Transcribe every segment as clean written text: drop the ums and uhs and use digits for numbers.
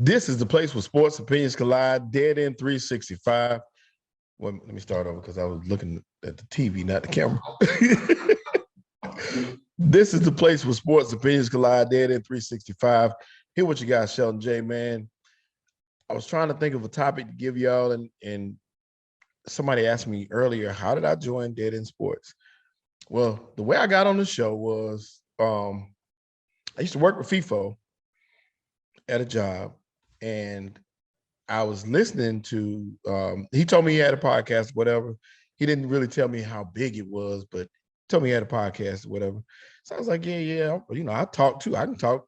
This is the place where sports opinions collide. Dead End 365. Well, let me start over because I was looking at the TV, not the camera. This is the place where sports opinions collide. Dead End 365. Here with you guys, Shelton J, man. I was trying to think of a topic to give y'all, and somebody asked me earlier, how did I join Dead End Sports? Well, the way I got on the show was I used to work with FIFO at a job, and I was listening to, he told me he had a podcast, whatever. He didn't really tell me how big it was, but told me he had a podcast, whatever. So I was like, yeah. I talk too. I can talk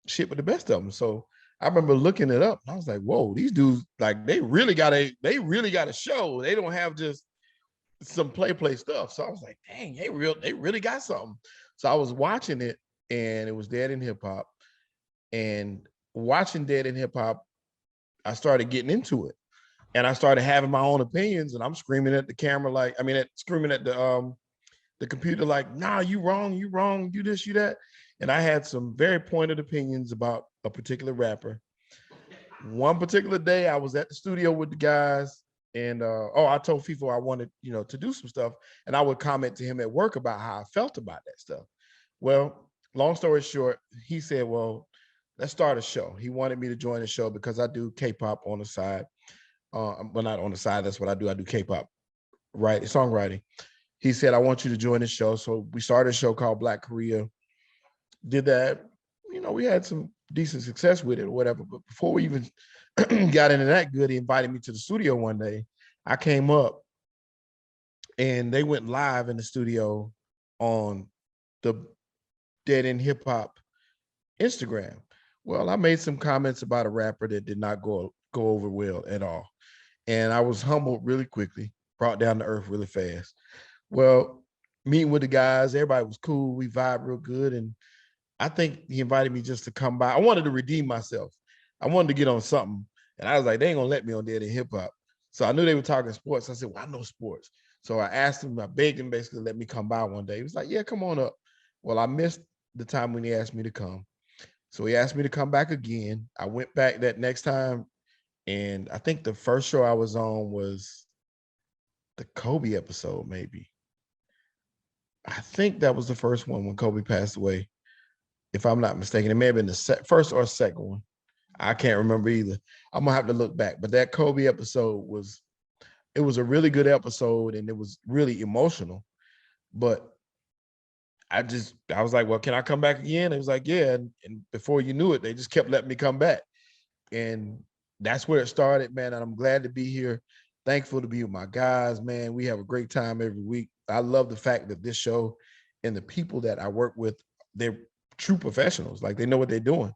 shit with the best of them. So I remember looking it up, and I was like, whoa, these dudes, like, they really got a show. They don't have just some play stuff. So I was like, dang, they really got something. So I was watching it, and it was Dead End Hip Hop. And watching Dead End Hip Hop, I started getting into it, and I started having my own opinions, and I'm screaming at the camera, screaming at the computer, like, nah, you wrong, you this, you that. And I had some very pointed opinions about a particular rapper. One particular day, I was at the studio with the guys, and I told FIFO I wanted, to do some stuff, and I would comment to him at work about how I felt about that stuff. Well, long story short, he said, well, let's start a show. He wanted me to join the show because I do K-pop on the side. Well, not on the side. That's what I do. I do K-pop songwriting. He said, I want you to join the show. So we started a show called Black Korea. Did that. We had some decent success with it or whatever. But before we even got into that good, he invited me to the studio one day. I came up, and they went live in the studio on the Dead End Hip Hop Instagram. Well, I made some comments about a rapper that did not go over well at all. And I was humbled really quickly, brought down to earth really fast. Well, meeting with the guys, everybody was cool. We vibed real good. And I think he invited me just to come by. I wanted to redeem myself. I wanted to get on something. And I was like, they ain't gonna let me on Dead End Hip Hop. So I knew they were talking sports. I said, well, I know sports. So I asked him, I begged him basically to let me come by one day. He was like, yeah, come on up. Well, I missed the time when he asked me to come. So he asked me to come back again. I went back that next time, and I think the first show I was on was the Kobe episode, maybe. I think that was the first one when Kobe passed away, if I'm not mistaken. It may have been the first or second one. I can't remember either. I'm gonna have to look back. But that Kobe episode was a really good episode, and it was really emotional. But I was like, well, can I come back again? It was like, yeah. And before you knew it, they just kept letting me come back. And that's where it started, man. And I'm glad to be here. Thankful to be with my guys, man. We have a great time every week. I love the fact that this show and the people that I work with, they're true professionals. Like, they know what they're doing.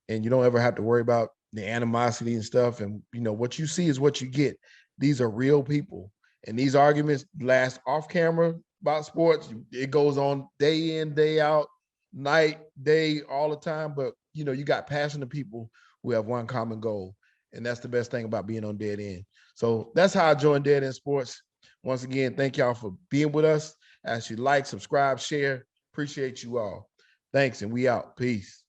And you don't ever have to worry about the animosity and stuff. And, what you see is what you get. These are real people. And these arguments last off camera about sports. It goes on day in, day out, night, day, all the time. But, you got passionate people who have one common goal. And that's the best thing about being on Dead End. So that's how I joined Dead End Sports. Once again, thank y'all for being with us. As you like, subscribe, share. Appreciate you all. Thanks, and we out. Peace.